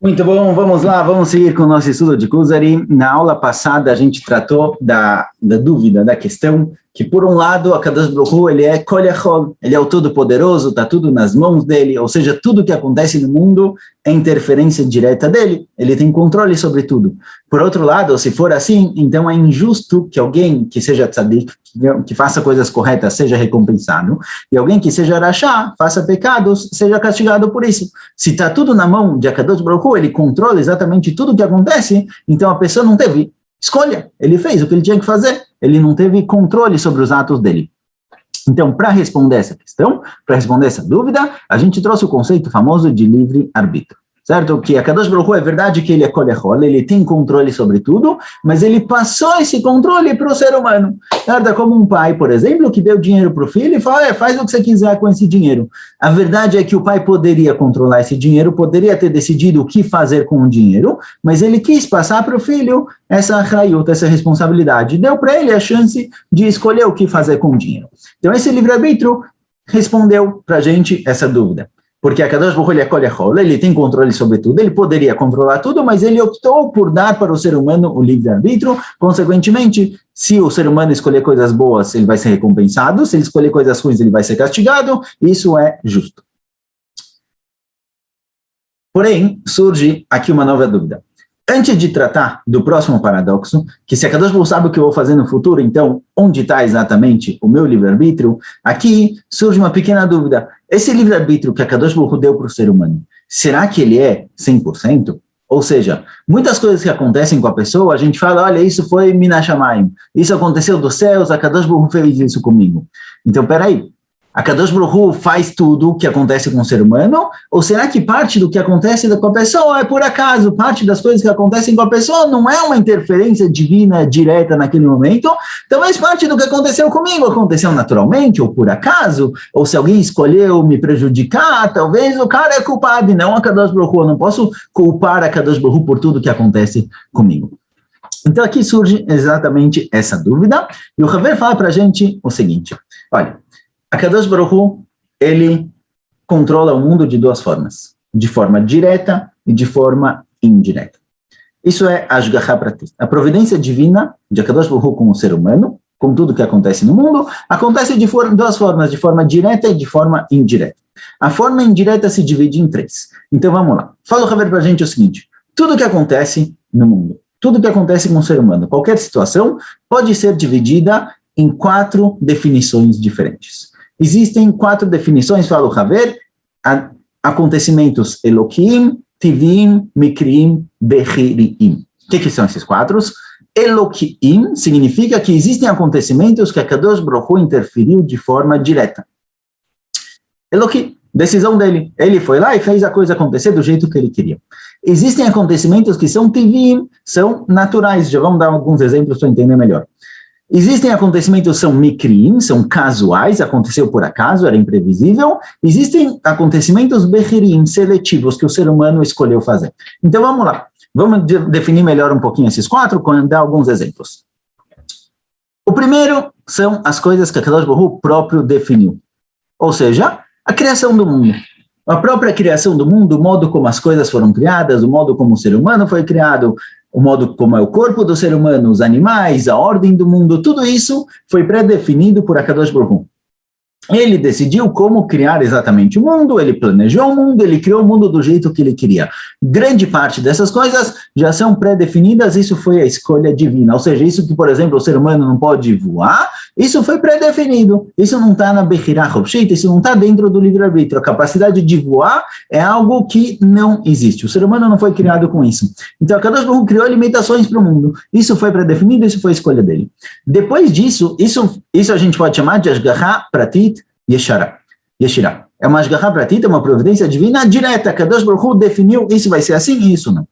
Muito bom, vamos lá, vamos seguir com o nosso estudo de Kuzari. Na aula passada a gente tratou da dúvida, da questão que por um lado a Kadosh Baruch Hu, ele é Kol Yachol, ele é o todo-poderoso, está tudo nas mãos dele, ou seja, tudo que acontece no mundo é interferência direta dele, ele tem controle sobre tudo. Por outro lado, se for assim, então é injusto que alguém que seja tzadik, que faça coisas corretas, seja recompensado, e alguém que seja rachá, faça pecados, seja castigado por isso. Se está tudo na mão de Kadosh Baruch Hu, ele controla exatamente tudo o que acontece, então a pessoa não teve escolha, ele fez o que ele tinha que fazer, ele não teve controle sobre os atos dele. Então, para responder essa questão, para responder essa dúvida, a gente trouxe o conceito famoso de livre-arbítrio. Certo? Que a Kadosh Baruch Hu é verdade que ele é Kol Yachol, ele tem controle sobre tudo, mas ele passou esse controle para o ser humano. Certo? É como um pai, por exemplo, que deu dinheiro para o filho e fala, faz o que você quiser com esse dinheiro. A verdade é que o pai poderia controlar esse dinheiro, poderia ter decidido o que fazer com o dinheiro, mas ele quis passar para o filho essa raiuta, essa responsabilidade. Deu para ele a chance de escolher o que fazer com o dinheiro. Então, esse livre-arbítrio respondeu para a gente essa dúvida. Porque a Kadosh Baruch Hu, ele é Kol Yachol, ele tem controle sobre tudo, ele poderia controlar tudo, mas ele optou por dar para o ser humano o livre-arbítrio. Consequentemente, se o ser humano escolher coisas boas, ele vai ser recompensado, se ele escolher coisas ruins, ele vai ser castigado, isso é justo. Porém, surge aqui uma nova dúvida. Antes de tratar do próximo paradoxo, que se a Kadosh Baruch Hu sabe o que eu vou fazer no futuro, então, onde está exatamente o meu livre-arbítrio? Aqui surge uma pequena dúvida. Esse livre-arbítrio que a Kadosh Baruch Hu deu para o ser humano, será que ele é 100%? Ou seja, muitas coisas que acontecem com a pessoa, a gente fala, olha, isso foi Mina Shamayim, isso aconteceu dos céus, a Kadosh Baruch Hu fez isso comigo. Então, peraí. A Kadosh Baruch Hu faz tudo o que acontece com o ser humano? Ou será que parte do que acontece com a pessoa é por acaso? Parte das coisas que acontecem com a pessoa não é uma interferência divina direta naquele momento? Talvez parte do que aconteceu comigo aconteceu naturalmente ou por acaso? Ou se alguém escolheu me prejudicar, talvez o cara é culpado e não a Kadosh Baruch Hu. Eu não posso culpar a Kadosh Baruch Hu por tudo que acontece comigo. Então aqui surge exatamente essa dúvida. E o Haver fala para a gente o seguinte, olha, a Kadosh Baruch Hu, ele controla o mundo de duas formas, de forma direta e de forma indireta. Isso é a Ashgaha Pratit. A divina de Kadosh Baruch Hu com o ser humano, com tudo que acontece no mundo, acontece de duas formas, de forma direta e de forma indireta. A forma indireta se divide em três. Então vamos lá. Fala o Haver para a gente o seguinte, tudo que acontece no mundo, tudo que acontece com o ser humano, qualquer situação, pode ser dividida em 4 definições diferentes. Existem 4 definições, fala o Haver, acontecimentos Eloquim, Tivim, Mikrim, Bechiriim. O que são esses 4? Eloquim significa que existem acontecimentos que a Kadosh Baruch Hu interferiu de forma direta. Eloquim, decisão dele. Ele foi lá e fez a coisa acontecer do jeito que ele queria. Existem acontecimentos que são Tivim, são naturais. Já vamos dar alguns exemplos para entender melhor. Existem acontecimentos que são mikrim, são casuais, aconteceu por acaso, era imprevisível. Existem acontecimentos bechirim, seletivos, que o ser humano escolheu fazer. Então vamos lá, vamos definir melhor um pouquinho esses 4, dar alguns exemplos. O primeiro são as coisas que a Kadosh Baruch Hu próprio definiu. Ou seja, a criação do mundo. A própria criação do mundo, o modo como as coisas foram criadas, o modo como o ser humano foi criado, o modo como é o corpo do ser humano, os animais, a ordem do mundo, tudo isso foi pré-definido por Akadosh Baruch Hu. Ele decidiu como criar exatamente o mundo, ele planejou o mundo, ele criou o mundo do jeito que ele queria. Grande parte dessas coisas já são pré-definidas, isso foi a escolha divina. Ou seja, isso que, por exemplo, o ser humano não pode voar, isso foi pré-definido. Isso não está na Bechirah Chofshit, isso não está dentro do livre-arbítrio. A capacidade de voar é algo que não existe. O ser humano não foi criado com isso. Então, a Kadosh Baruch Hu criou limitações para o mundo. Isso foi pré-definido, isso foi a escolha dele. Depois disso, isso a gente pode chamar de Ashgaha Pratit Yeshirah. É uma Ashgaha Pratit, é uma providência divina direta. Kadosh Baruch Hu definiu, isso vai ser assim e isso não.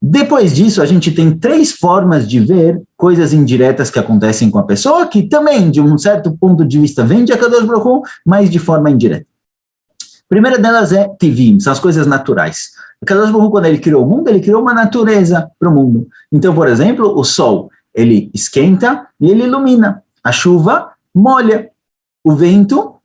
Depois disso, a gente tem 3 formas de ver coisas indiretas que acontecem com a pessoa, que também, de um certo ponto de vista, vem de Akadosh Baruch Hu, mas de forma indireta. A primeira delas é Tivim, são as coisas naturais. Akadosh Baruch Hu, quando ele criou o mundo, ele criou uma natureza para o mundo. Então, por exemplo, o sol, ele esquenta e ele ilumina. A chuva molha. O vento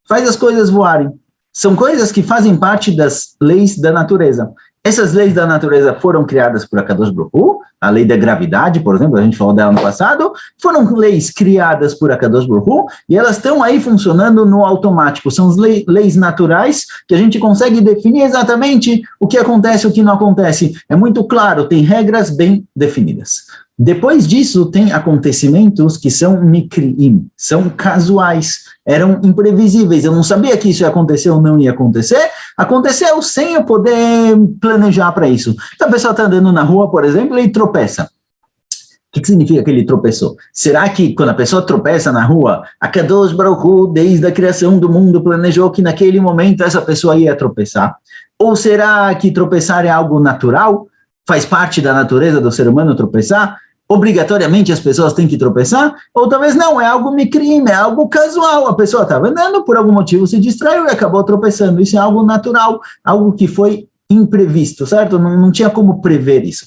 faz as coisas voarem. São coisas que fazem parte das leis da natureza. Essas leis da natureza foram criadas por Akadosh Baruch Hu, a lei da gravidade, por exemplo, a gente falou dela no passado, foram leis criadas por Akadosh Baruch Hu, e elas estão aí funcionando no automático, são as leis naturais que a gente consegue definir exatamente o que acontece e o que não acontece. É muito claro, tem regras bem definidas. Depois disso, tem acontecimentos que são mikriim, são casuais, eram imprevisíveis, eu não sabia que isso ia acontecer ou não ia acontecer, aconteceu sem eu poder planejar para isso. Então a pessoa está andando na rua, por exemplo, e tropeça. O que significa que ele tropeçou? Será que quando a pessoa tropeça na rua, a Kadosh Baruch Hu, desde a criação do mundo, planejou que naquele momento essa pessoa ia tropeçar? Ou será que tropeçar é algo natural? Faz parte da natureza do ser humano tropeçar? Obrigatoriamente as pessoas têm que tropeçar? Ou talvez não, é algo crime, é algo casual, a pessoa estava andando, por algum motivo se distraiu e acabou tropeçando. Isso é algo natural, algo que foi imprevisto, certo? Não tinha como prever isso.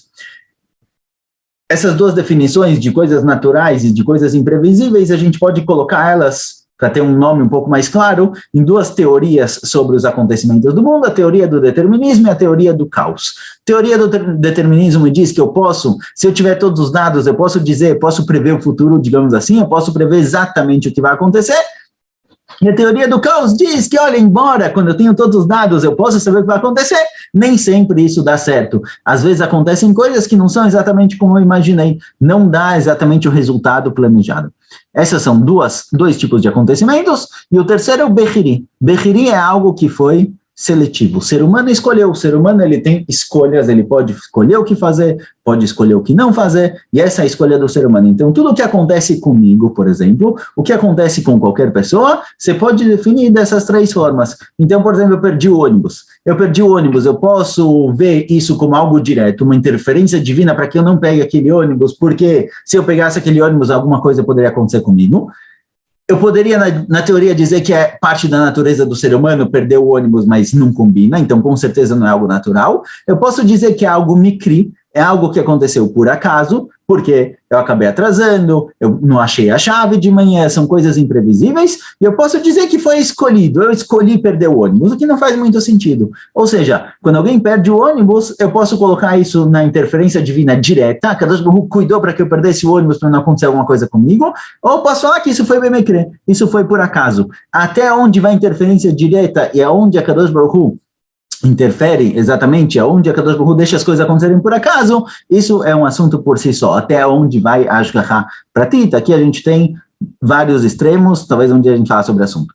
Essas duas definições de coisas naturais e de coisas imprevisíveis, a gente pode colocar elas, para ter um nome um pouco mais claro, em duas teorias sobre os acontecimentos do mundo, a teoria do determinismo e a teoria do caos. A teoria do determinismo diz que eu posso, se eu tiver todos os dados, eu posso dizer, posso prever o futuro, digamos assim, eu posso prever exatamente o que vai acontecer. E a teoria do caos diz que, olha, embora quando eu tenho todos os dados eu possa saber o que vai acontecer, nem sempre isso dá certo. Às vezes acontecem coisas que não são exatamente como eu imaginei, não dá exatamente o resultado planejado. Essas são dois tipos de acontecimentos, e o terceiro é o Bechiri. Bechiri é algo que foi seletivo. O ser humano escolheu, o ser humano ele tem escolhas, ele pode escolher o que fazer, pode escolher o que não fazer, e essa é a escolha do ser humano. Então, tudo o que acontece comigo, por exemplo, o que acontece com qualquer pessoa, você pode definir dessas três formas. Então, por exemplo, eu perdi o ônibus, eu posso ver isso como algo direto, uma interferência divina para que eu não pegue aquele ônibus, porque se eu pegasse aquele ônibus, alguma coisa poderia acontecer comigo. Eu poderia, na teoria, dizer que é parte da natureza do ser humano perder o ônibus, mas não combina, então com certeza não é algo natural. Eu posso dizer que é algo mikri, é algo que aconteceu por acaso, porque eu acabei atrasando, eu não achei a chave de manhã, são coisas imprevisíveis, e eu posso dizer que foi escolhido, eu escolhi perder o ônibus, o que não faz muito sentido. Ou seja, quando alguém perde o ônibus, eu posso colocar isso na interferência divina direta, Kadosh Baruch Hu cuidou para que eu perdesse o ônibus para não acontecer alguma coisa comigo, ou posso falar que isso foi bemekre, isso foi por acaso. Até onde vai a interferência direta e aonde a Kadosh Baruch Hu interfere exatamente aonde a Kadosh Baruch Hu deixa as coisas acontecerem por acaso, isso é um assunto por si só, até onde vai a Ashgaha Pratit. Aqui a gente tem vários extremos, talvez um dia a gente fale sobre o assunto.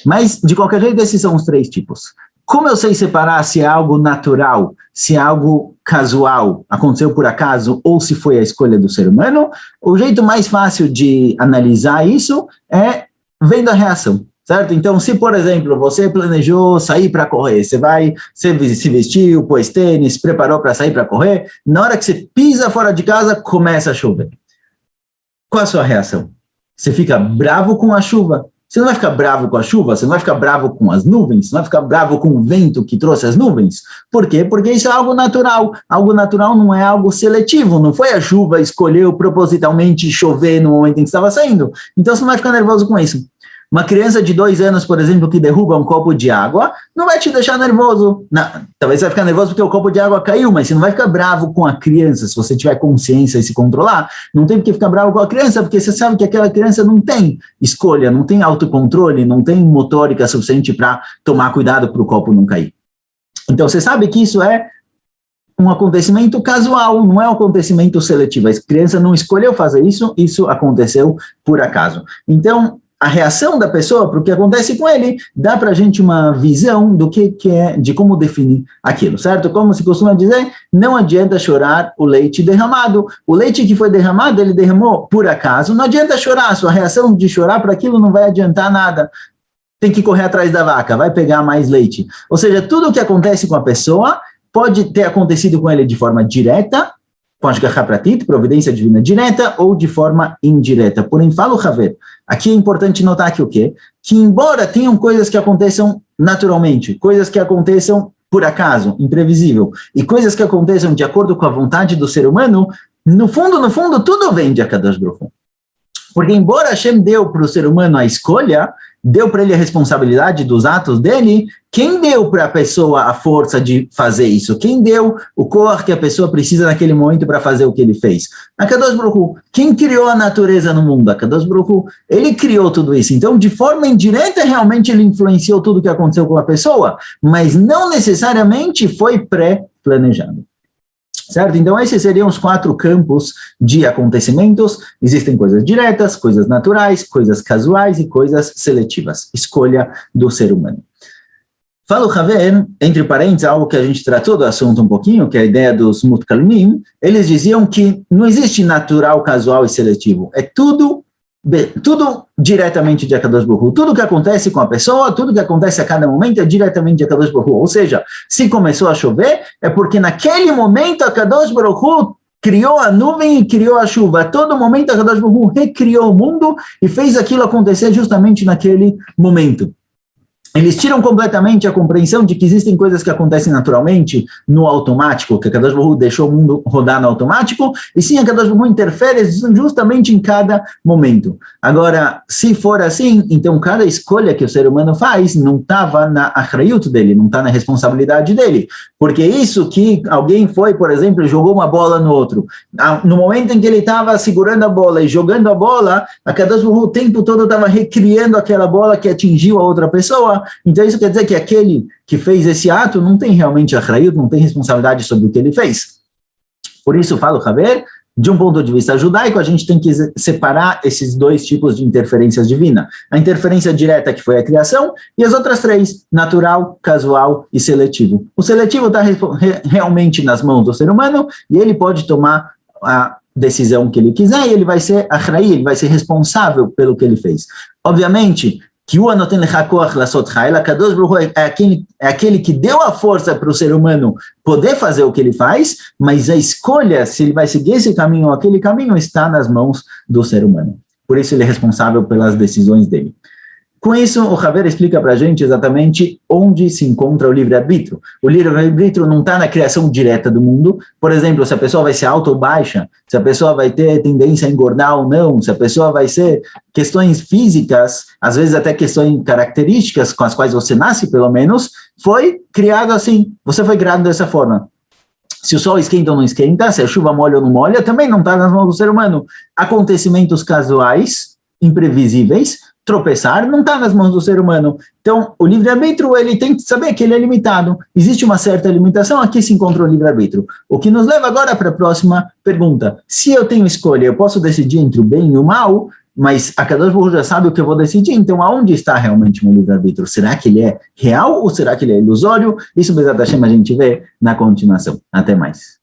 Mas, de qualquer jeito, esses são os três tipos. Como eu sei separar se é algo natural, se é algo casual, aconteceu por acaso, ou se foi a escolha do ser humano? O jeito mais fácil de analisar isso é vendo a reação. Certo? Então, se, por exemplo, você planejou sair para correr, você se vestiu, pôs tênis, preparou para sair para correr, na hora que você pisa fora de casa, começa a chover. Qual a sua reação? Você fica bravo com a chuva? Você não vai ficar bravo com a chuva? Você não vai ficar bravo com as nuvens? Você não vai ficar bravo com o vento que trouxe as nuvens? Por quê? Porque isso é algo natural. Algo natural não é algo seletivo. Não foi a chuva escolheu propositalmente chover no momento em que estava saindo. Então, você não vai ficar nervoso com isso. Uma criança de 2 anos, por exemplo, que derruba um copo de água, não vai te deixar nervoso. Não, talvez você vai ficar nervoso porque o copo de água caiu, mas você não vai ficar bravo com a criança, se você tiver consciência e se controlar. Não tem porque ficar bravo com a criança, porque você sabe que aquela criança não tem escolha, não tem autocontrole, não tem motórica suficiente para tomar cuidado para o copo não cair. Então, você sabe que isso é um acontecimento casual, não é um acontecimento seletivo. A criança não escolheu fazer isso, isso aconteceu por acaso. Então, a reação da pessoa para o que acontece com ele dá para a gente uma visão do que é, de como definir aquilo, certo? Como se costuma dizer, não adianta chorar o leite derramado. O leite que foi derramado, ele derramou por acaso, não adianta chorar, a sua reação de chorar para aquilo não vai adiantar nada. Tem que correr atrás da vaca, vai pegar mais leite. Ou seja, tudo o que acontece com a pessoa pode ter acontecido com ele de forma direta, com Ashgaha Pratit, providência divina direta, ou de forma indireta. Porém, fala o Haver, aqui é importante notar que o quê? Que embora tenham coisas que aconteçam naturalmente, coisas que aconteçam por acaso, imprevisível, e coisas que aconteçam de acordo com a vontade do ser humano, no fundo, tudo vem de Akadosh Baruch Hu. Porque embora Hashem deu para o ser humano a escolha, deu para ele a responsabilidade dos atos dele, quem deu para a pessoa a força de fazer isso? Quem deu o cor que a pessoa precisa naquele momento para fazer o que ele fez? Akadosh Baruch Hu. Quem criou a natureza no mundo? Akadosh Baruch Hu. Ele criou tudo isso. Então, de forma indireta, realmente ele influenciou tudo o que aconteceu com a pessoa, mas não necessariamente foi pré-planejado. Certo? Então, esses seriam os 4 campos de acontecimentos. Existem coisas diretas, coisas naturais, coisas casuais e coisas seletivas. Escolha do ser humano. Fala o Haver, entre parênteses, algo que a gente tratou do assunto um pouquinho, que é a ideia dos Mutkalmim. Eles diziam que não existe natural, casual e seletivo. É tudo diretamente de Akadosh Baruch Hu. Tudo que acontece com a pessoa, tudo que acontece a cada momento é diretamente de Akadosh Baruch Hu. Ou seja, se começou a chover, é porque naquele momento Akadosh Baruch Hu criou a nuvem e criou a chuva. A todo momento Akadosh Baruch Hu recriou o mundo e fez aquilo acontecer justamente naquele momento. Eles tiram completamente a compreensão de que existem coisas que acontecem naturalmente no automático, que a Akadosh Baruch Hu deixou o mundo rodar no automático, e sim a Akadosh Baruch Hu interfere justamente em cada momento. Agora, se for assim, então cada escolha que o ser humano faz não estava na achrayut dele, não está na responsabilidade dele, porque isso que alguém foi, por exemplo, jogou uma bola no outro, no momento em que ele estava segurando a bola e jogando a bola, a Akadosh Baruch Hu o tempo todo estava recriando aquela bola que atingiu a outra pessoa. Então isso quer dizer que aquele que fez esse ato não tem realmente achrayut, não tem responsabilidade sobre o que ele fez. Por isso, falo, Haver, de um ponto de vista judaico, a gente tem que separar esses 2 tipos de interferências divinas. A interferência direta, que foi a criação, e as outras 3, natural, casual e seletivo. O seletivo está realmente nas mãos do ser humano, e ele pode tomar a decisão que ele quiser, e ele vai ser achrayut, ele vai ser responsável pelo que ele fez. Obviamente, que o anoten lechakoach lasot chayil, Akadosh Baruch Hu é aquele que deu a força para o ser humano poder fazer o que ele faz, mas a escolha, se ele vai seguir esse caminho ou aquele caminho, está nas mãos do ser humano. Por isso ele é responsável pelas decisões dele. Com isso, o Haver explica para a gente exatamente onde se encontra o livre-arbítrio. O livre-arbítrio não está na criação direta do mundo. Por exemplo, se a pessoa vai ser alta ou baixa, se a pessoa vai ter tendência a engordar ou não, se a pessoa vai ser questões físicas, às vezes até questões características com as quais você nasce, pelo menos, foi criado assim. Você foi criado dessa forma. Se o sol esquenta ou não esquenta, se a chuva molha ou não molha, também não está nas mãos do ser humano. Acontecimentos casuais, imprevisíveis, tropeçar, não está nas mãos do ser humano. Então, o livre-arbítrio, ele tem que saber que ele é limitado. Existe uma certa limitação, aqui se encontra o livre-arbítrio. O que nos leva agora para a próxima pergunta. Se eu tenho escolha, eu posso decidir entre o bem e o mal, mas a Akadosh Baruch Hu já sabe o que eu vou decidir, então aonde está realmente o meu livre-arbítrio? Será que ele é real ou será que ele é ilusório? Isso, Bezat Hashem, a gente vê na continuação. Até mais.